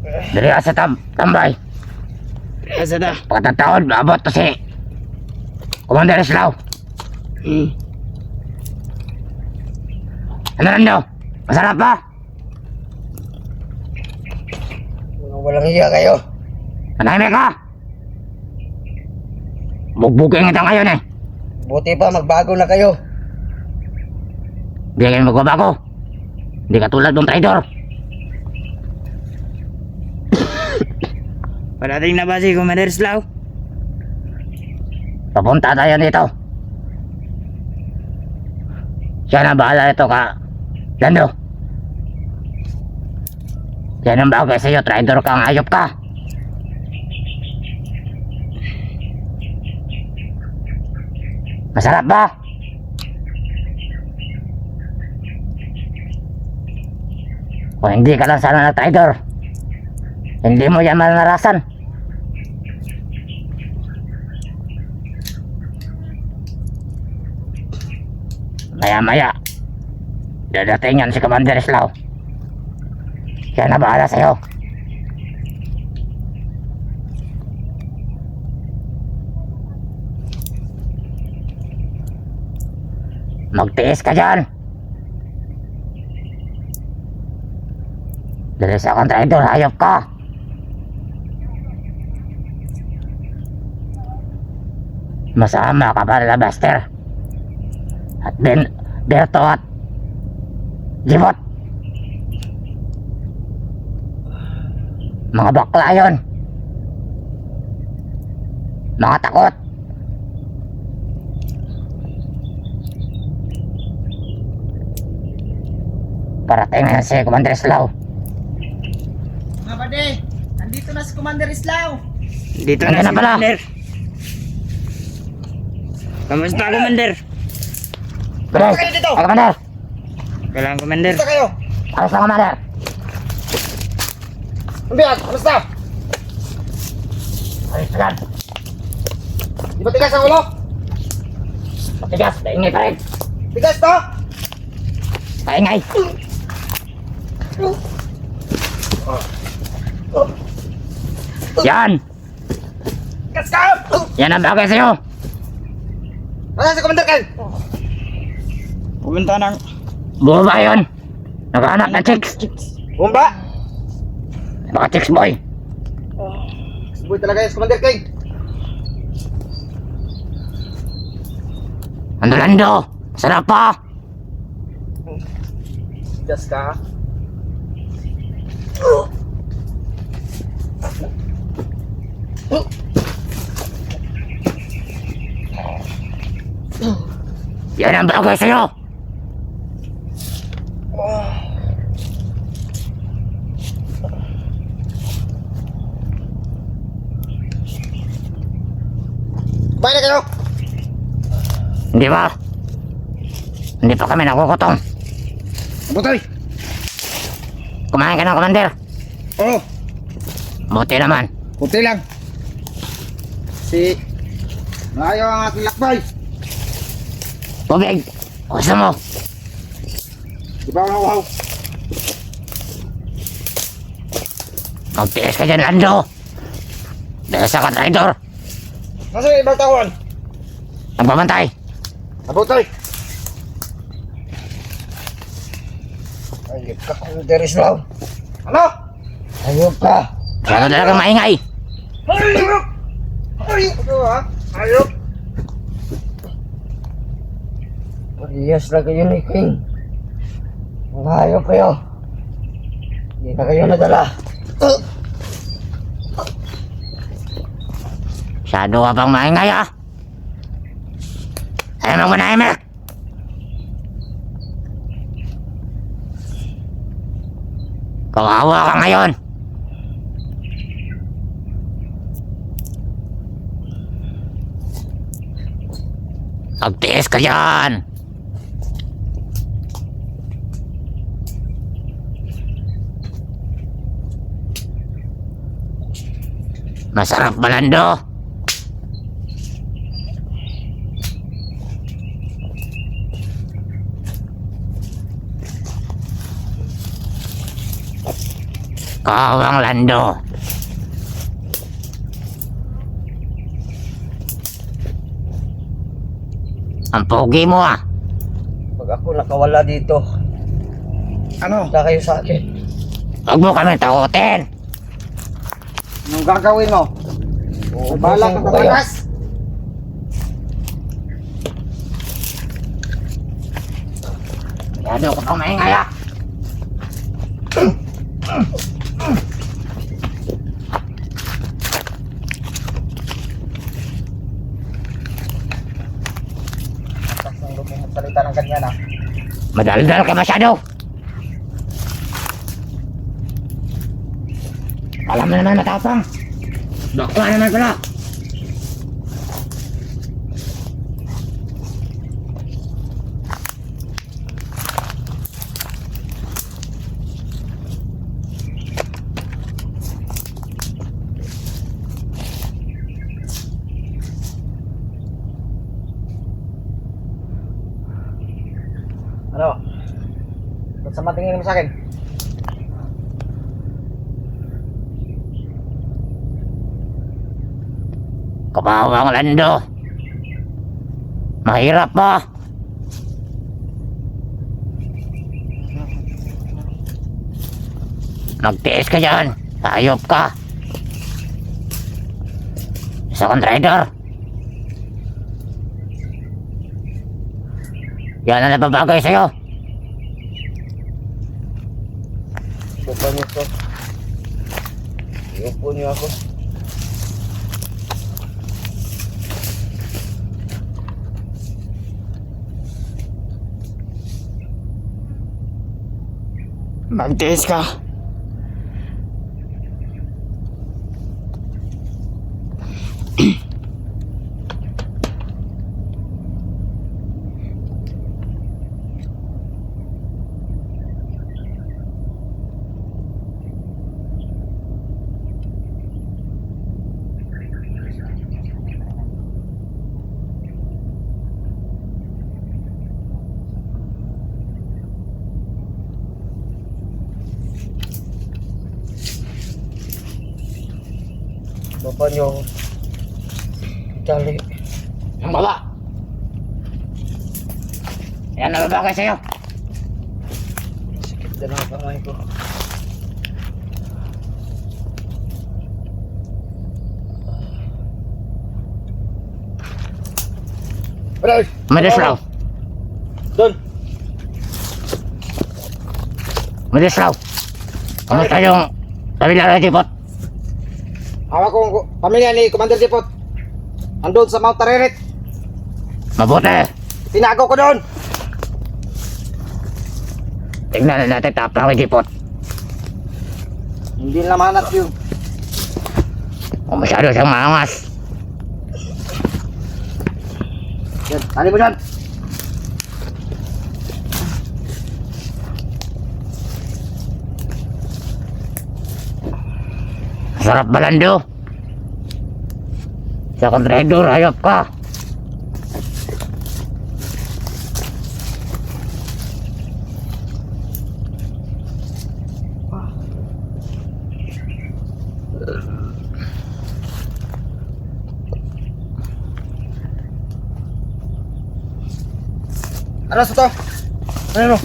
Dali ka sa tambay. Asa ta? Pagkataon, abot to si Commander Islaw. Ano rin daw? Masarap ba? Walang iya kayo. Manahimik ka! Bugbugin kita ngayon eh. Buti pa magbago na kayo. Hindi kayo magbabago. Hindi ka tulad ng traidor. Parating na ba si Commander Islaw? Papunta tayo dito. Siya na bahala ito ka, Lando. Yan ang bagay sa'yo, traidor kang hayop ka. Masarap ba? Kung hindi ka lang sana na traidor, hindi mo yan manarasan. Maya-maya, dadating yan si Commander Islaw. Siya na bahala sa'yo. Magtiis ka dyan. Dahil sa akong traidor, hayop ka. Masama ka para Buster. At Berto at Jibot. Mga bakla yun. Mga takot. Parating na si Commander Islaw. Mga bade, nandito na si Commander Islaw. Dito Ano na na si pala? Commander. Kamusta, Commander? Bilis! kayo dito? Ay, Commander! Kailangan, Commander. Kamusta kayo? Alis na, Commander! Ambiyan, kamusta? Alis na lang! Di ba tigas ang ulo? Matigas, paingay pa rin! Tigas to? Paingay! Yan! Tigas ka! Yan ang bagay sa'yo! Nasaan si Commander Ken? Pumunta ng... Bumaba yun! Naghahanap ng chicks! Bumba? Mga chicks boy! Subuhi talaga yan si Commander Ken. Ando Lando! Sarap pa! Tigas ka? Yan ang bagay sa'yo! Kumain na kayo? Hindi ba? Hindi pa kami nakukutom. Butoy! Kumain ka na, Commander. Oo, Buti naman. kunti lang. Malayo ang aking lakbay. Tubig. Gusto mo? Di ba ako wow? Magtiis ka dyan, Lando. Dahil sa ka-traidor. Nasaan yung ibang tauhan? Nagbabantay. Abutoy! Ayop ka, Commander Islaw. Ano? Ayop ka! Masyado talaga maingay. Ayop! Ayop! Ano ha? Ayop! Parehas na kayo ni King. Mga hayop kayo. Hindi na kayo nadala. Masyado ka pang maingay, ah. Ayaw mo manahimik. Kawawa ka ngayon. Magtiis ka dyan. Masarap ba, Lando? Kawang Lando. Ang pogi mo ah. Pag ako nakawala dito, Ano? punta kayo sa akin. Huwag mo kami takutin. Anong gagawin mo? Balak ka tatakas? Masyado ko pang maingay ah. Ang lupo mo salita ng ganyan ah. Madaldal ka masyado. Alam mo naman matapang. Bakla naman pala. Ano? Ba't sa matingin mo sa akin? Kawang Lando. Mahirap pa. Magtiis ka dyan. Hayop ka. Isa kang trader. Yan ang nababagay sa'yo. Buka niyo to. Iupo niyo ako. Magtiis ka. Baba niyo ako. Dali. Ang baba. Yan ang nababagay sa'yo. Sakit na ng kamay ko. Bro! Madislaw. Doon! Madislaw. Kamusta yung kabila ng tipot? Hawak ko ang pamilya ni Commander Dipot. Andun sa Mount Tareret. Mabuti. Tinago ko doon. Tignan na natin tapang ng tipot. Hindi na manat yun. Kung masyado siyang maangas. Yan, tali mo dyan. Sarap balando. Sa kontrador, hayop ka. Ano sa to? Ano?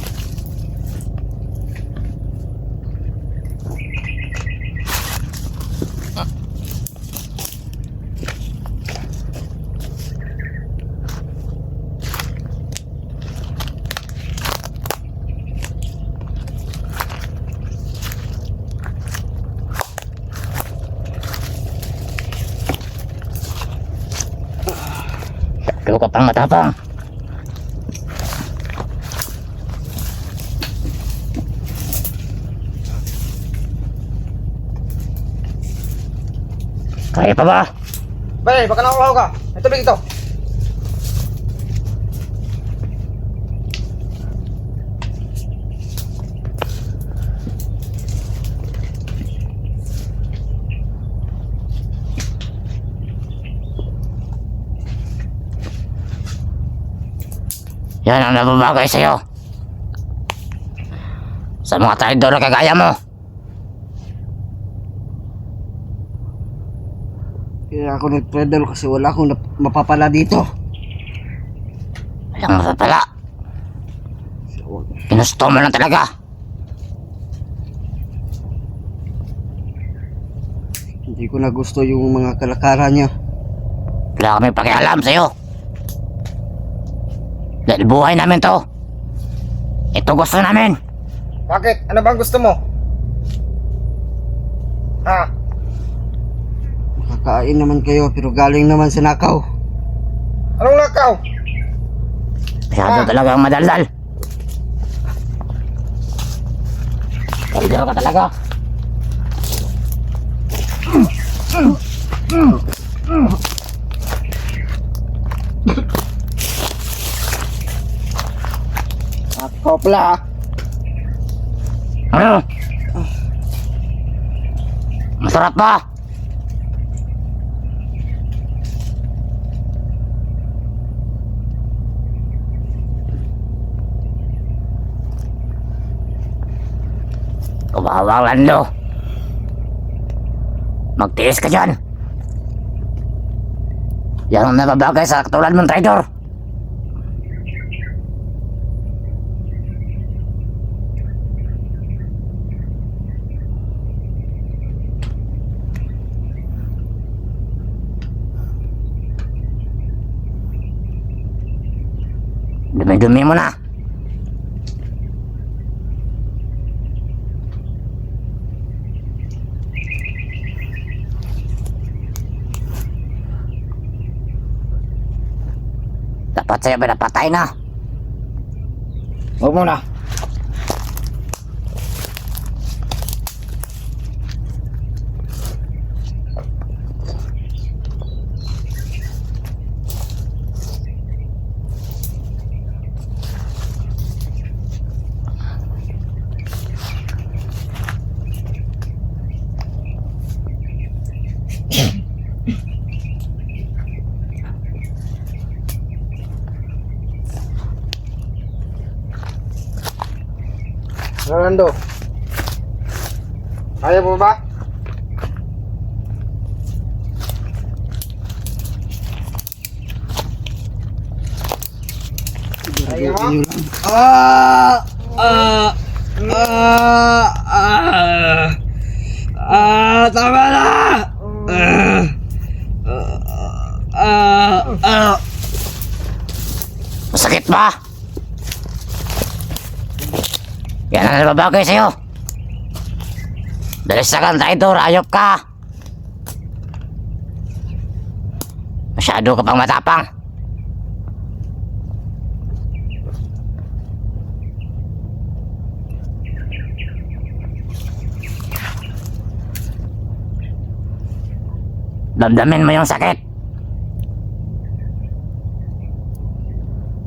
Ikaw ka pang matapang. Kaya pa ba? Bay, baka nakuha ka. May tubig ito. Yan ang nababagay sa'yo. Sa mga traidor na kagaya mo. Kaya ako nag-trader kasi wala akong mapapala dito. Walang mapapala. Ginusto mo lang talaga. Hindi ko na gusto yung mga kalakaran niya. Wala kami pakialam sa'yo. Dahil buhay namin to. Ito gusto namin. Bakit? Ano bang gusto mo? Ha? Makakain naman kayo pero galing naman sa nakaw. Anong nakaw? Masyado talagang madaldal. Daldal ka talaga. Kopla. Ano? Masarap ba? Kabawang Lando. Magtiis ka dyan. Yan ang nababagay sa katulad mong traidor. Dumi-dumi mo na. Dapat sa'yo ba napatay na? Huwag mo na. Rolando. Ayaw mo ba? Ayaw mo? Ah! Ah! Ah! Ah! Ah! Tama na! Ah! Ah! Ah! Masakit ba? Yan ang nababagay sa'yo. Dahil sa kang traidor, ayop ka. Masyado ka pang matapang. Damdamin mo yung sakit.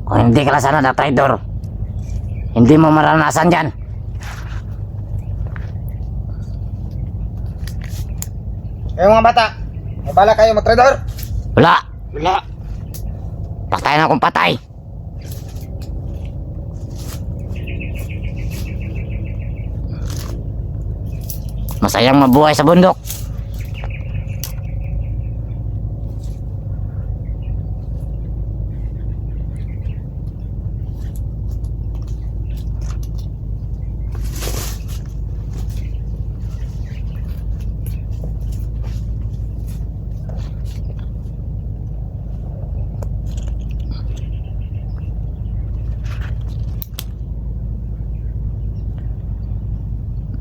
Kung hindi ka lang sana na traidor, hindi mo maranasan dyan. Kayo mga bata, may bala kayo mag-traidor? Wala. Wala. Patay na akong patay. Masayang mabuhay sa bundok.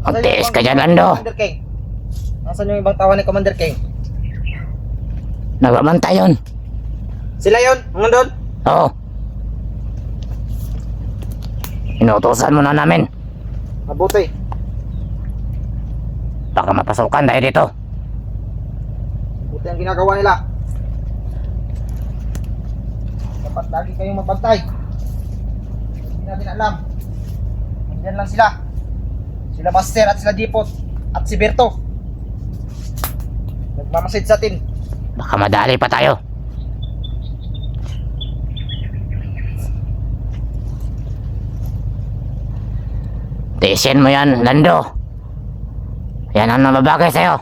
Magtiis ka dyan, Lando. Commander King. Nasaan yung ibang tawa ni Commander King? Nagbabantay yun. Sila yon, ang nandun? Oo. Inuutosan mo na namin. Mabuti. Baka mapasukan tayo dito. Mabuti ang ginagawa nila. Dapat lagi kayong magbantay. Hindi natin alam. Nandiyan lang sila. Sila Master at sila Dipot at si Berto. Nagmamasid sa atin. Baka madali pa tayo. Tiisin mo yan, Lando. Yan ang nababagay sa'yo.